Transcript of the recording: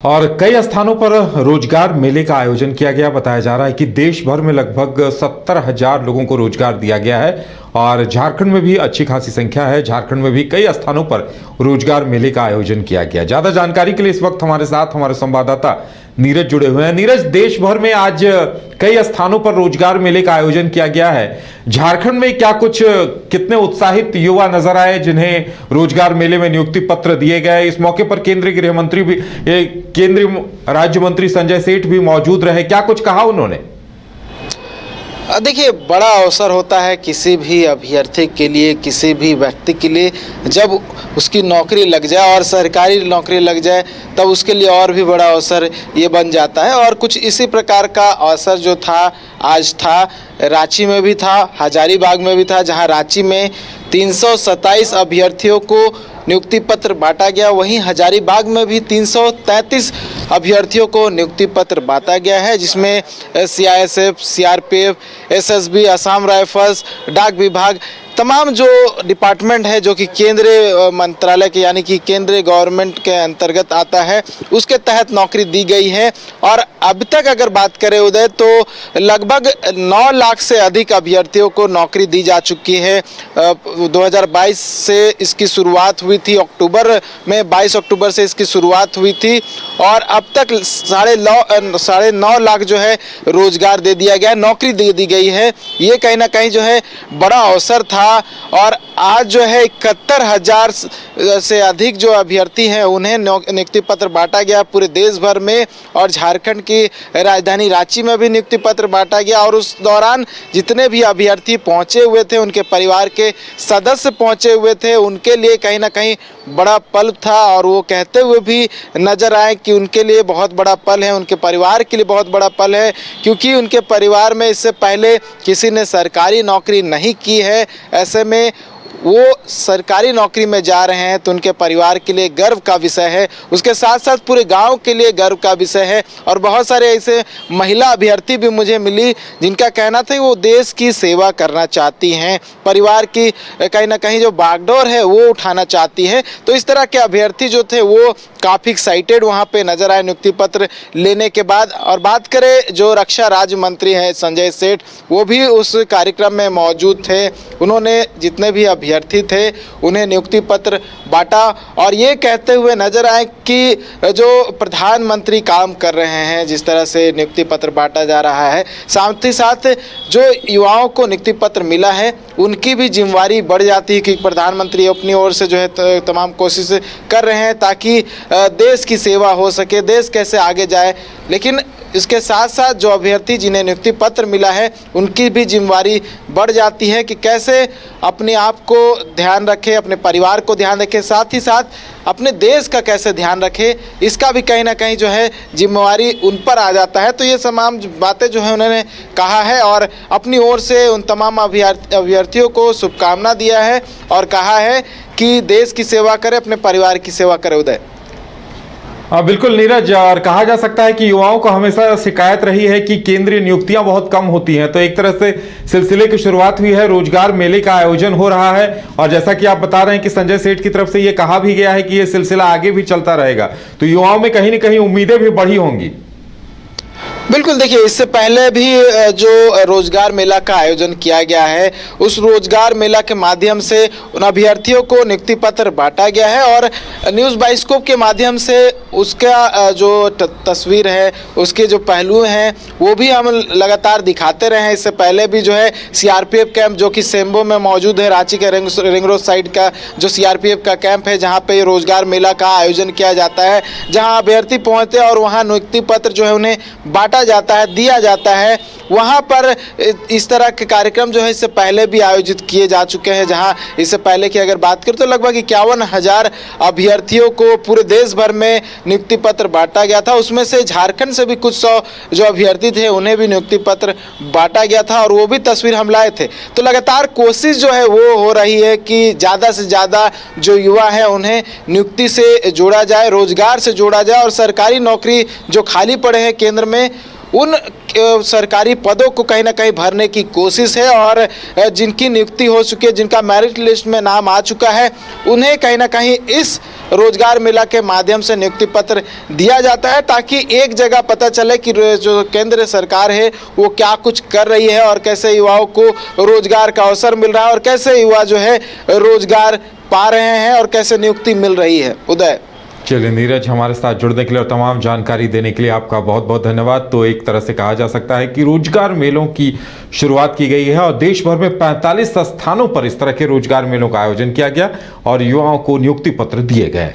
और कई स्थानों पर रोजगार मेले का आयोजन किया गया। बताया जा रहा है कि देश भर में लगभग 70,000 लोगों को रोजगार दिया गया है और झारखंड में भी अच्छी खासी संख्या है। झारखंड में भी कई स्थानों पर रोजगार मेले का आयोजन किया गया। ज्यादा जानकारी के लिए इस वक्त हमारे साथ हमारे संवाददाता नीरज जुड़े हुए हैं। नीरज, देश भर में आज कई स्थानों पर रोजगार मेले का आयोजन किया गया है। झारखंड में क्या कुछ कितने उत्साहित युवा नजर आए जिन्हें रोजगार मेले में नियुक्ति पत्र दिए गए? इस मौके पर केंद्रीय गृह मंत्री भी, केंद्रीय राज्य मंत्री संजय सेठ भी मौजूद रहे। क्या कुछ कहा उन्होंने? देखिए, बड़ा अवसर होता है किसी भी अभ्यर्थी के लिए, किसी भी व्यक्ति के लिए, जब उसकी नौकरी लग जाए और सरकारी नौकरी लग जाए तब उसके लिए और भी बड़ा अवसर ये बन जाता है। और कुछ इसी प्रकार का अवसर जो था आज था, रांची में भी था, हजारीबाग में भी था, जहां रांची में 327 अभ्यर्थियों को नियुक्ति पत्र बांटा गया। वहीं हजारीबाग में भी 333 अभ्यर्थियों को नियुक्ति पत्र बांटा गया है, जिसमें CISF, CRPF, SSB, Assam rifles, डाक विभाग, तमाम जो डिपार्टमेंट है जो कि केंद्रीय मंत्रालय के यानी कि केंद्रीय गवर्नमेंट के अंतर्गत आता है, उसके तहत नौकरी दी गई है। और अब तक अगर बात करें उदय, तो लगभग 9 लाख से अधिक अभ्यर्थियों को नौकरी दी जा चुकी है। 2022 से इसकी शुरुआत हुई थी, अक्टूबर में 22 अक्टूबर से इसकी शुरुआत हुई थी और अब तक 9.5 लाख जो है रोजगार दे दिया गया, नौकरी दे दी गई है। ये कहीं ना कहीं जो है बड़ा अवसर था। और आज जो है 71,000 से अधिक जो अभ्यर्थी हैं उन्हें नियुक्ति पत्र बांटा गया पूरे देश भर में। और झारखंड की राजधानी रांची में भी नियुक्ति पत्र बांटा गया। और उस दौरान जितने भी अभ्यर्थी पहुंचे हुए थे, उनके परिवार के सदस्य पहुंचे हुए थे, उनके लिए कहीं ना कहीं बड़ा पल था। और वो कहते हुए भी नजर आए कि उनके लिए बहुत बड़ा पल है, उनके परिवार के लिए बहुत बड़ा पल है, क्योंकि उनके परिवार में इससे पहले किसी ने सरकारी नौकरी नहीं की है। ऐसे में वो सरकारी नौकरी में जा रहे हैं तो उनके परिवार के लिए गर्व का विषय है, उसके साथ साथ पूरे गांव के लिए गर्व का विषय है। और बहुत सारे ऐसे महिला अभ्यर्थी भी मुझे मिली जिनका कहना था वो देश की सेवा करना चाहती हैं, परिवार की कहीं ना कहीं जो बागडोर है वो उठाना चाहती है। तो इस तरह के अभ्यर्थी जो थे वो काफ़ी एक्साइटेड वहाँ पे नजर आए नियुक्ति पत्र लेने के बाद। और बात करें जो रक्षा राज्य मंत्री हैं संजय सेठ, वो भी उस कार्यक्रम में मौजूद थे। उन्होंने जितने भी अभ्यर्थी थे उन्हें नियुक्ति पत्र बांटा और ये कहते हुए नजर आए कि जो प्रधानमंत्री काम कर रहे हैं, जिस तरह से नियुक्ति पत्र बांटा जा रहा है, साथ ही साथ जो युवाओं को नियुक्ति पत्र मिला है उनकी भी जिम्मेवारी बढ़ जाती है कि प्रधानमंत्री अपनी ओर से जो है तमाम कोशिश कर रहे हैं ताकि देश की सेवा हो सके, देश कैसे आगे जाए। लेकिन इसके साथ साथ जो अभ्यर्थी जिन्हें नियुक्ति पत्र मिला है उनकी भी जिम्मेवारी बढ़ जाती है कि कैसे अपने आप को ध्यान रखें, अपने परिवार को ध्यान रखें, साथ ही साथ अपने देश का कैसे ध्यान रखें, इसका भी कहीं ना कहीं जो है जिम्मेवारी उन पर आ जाता है। तो ये तमाम बातें जो है उन्होंने कहा है और अपनी ओर से उन तमाम अभ्यर्थियों को शुभकामना दिया है और कहा है कि देश की सेवा करें, अपने परिवार की सेवा करें। उदय, बिल्कुल नीरज, और कहा जा सकता है कि युवाओं को हमेशा शिकायत रही है कि केंद्रीय नियुक्तियां बहुत कम होती हैं, तो एक तरह से सिलसिले की शुरुआत हुई है, रोजगार मेले का आयोजन हो रहा है। और जैसा कि आप बता रहे हैं कि संजय सेठ की तरफ से ये कहा भी गया है कि ये सिलसिला आगे भी चलता रहेगा, तो युवाओं में कहीं ना कहीं उम्मीदें भी बढ़ी होंगी। बिल्कुल, देखिए, इससे पहले भी जो रोजगार मेला का आयोजन किया गया है, उस रोजगार मेला के माध्यम से उन अभ्यर्थियों को नियुक्ति पत्र बांटा गया है और न्यूज़ बाइस्कोप के माध्यम से उसका जो तस्वीर है, उसके जो पहलू हैं वो भी हम लगातार दिखाते रहे हैं। इससे पहले भी जो है सीआरपीएफ कैंप जो कि सेम्बो में मौजूद है, रांची के रिंग रोड साइड का जो सीआरपीएफ का कैंप है, जहाँ पे रोजगार मेला का आयोजन किया जाता है, जहाँ अभ्यर्थी पहुँचते और वहाँ नियुक्ति पत्र जो है उन्हें बांटा जाता है, दिया जाता है। वहाँ पर इस तरह के कार्यक्रम जो है इससे पहले भी आयोजित किए जा चुके हैं, जहाँ इससे पहले की अगर बात करें तो लगभग 51,000 अभ्यर्थियों को पूरे देश भर में नियुक्ति पत्र बांटा गया था। उसमें से झारखंड से भी कुछ 100 जो अभ्यर्थी थे उन्हें भी नियुक्ति पत्र बांटा गया था और वो भी तस्वीर हम लाए थे। तो लगातार कोशिश जो है वो हो रही है कि ज़्यादा से ज़्यादा जो युवा हैं उन्हें नियुक्ति से जोड़ा जाए, रोजगार से जोड़ा जाए और सरकारी नौकरी जो खाली पड़े हैं केंद्र में उन सरकारी पदों को कहीं ना कहीं भरने की कोशिश है। और जिनकी नियुक्ति हो चुकी है, जिनका मेरिट लिस्ट में नाम आ चुका है, उन्हें कहीं ना कहीं इस रोजगार मेला के माध्यम से नियुक्ति पत्र दिया जाता है, ताकि एक जगह पता चले कि जो केंद्र सरकार है वो क्या कुछ कर रही है और कैसे युवाओं को रोजगार का अवसर मिल रहा है और कैसे युवा जो है रोजगार पा रहे हैं और कैसे नियुक्ति मिल रही है। उदय, चलिए नीरज, हमारे साथ जुड़ने के लिए और तमाम जानकारी देने के लिए आपका बहुत बहुत धन्यवाद। तो एक तरह से कहा जा सकता है कि रोजगार मेलों की शुरुआत की गई है और देश भर में 45 स्थानों पर इस तरह के रोजगार मेलों का आयोजन किया गया और युवाओं को नियुक्ति पत्र दिए गए।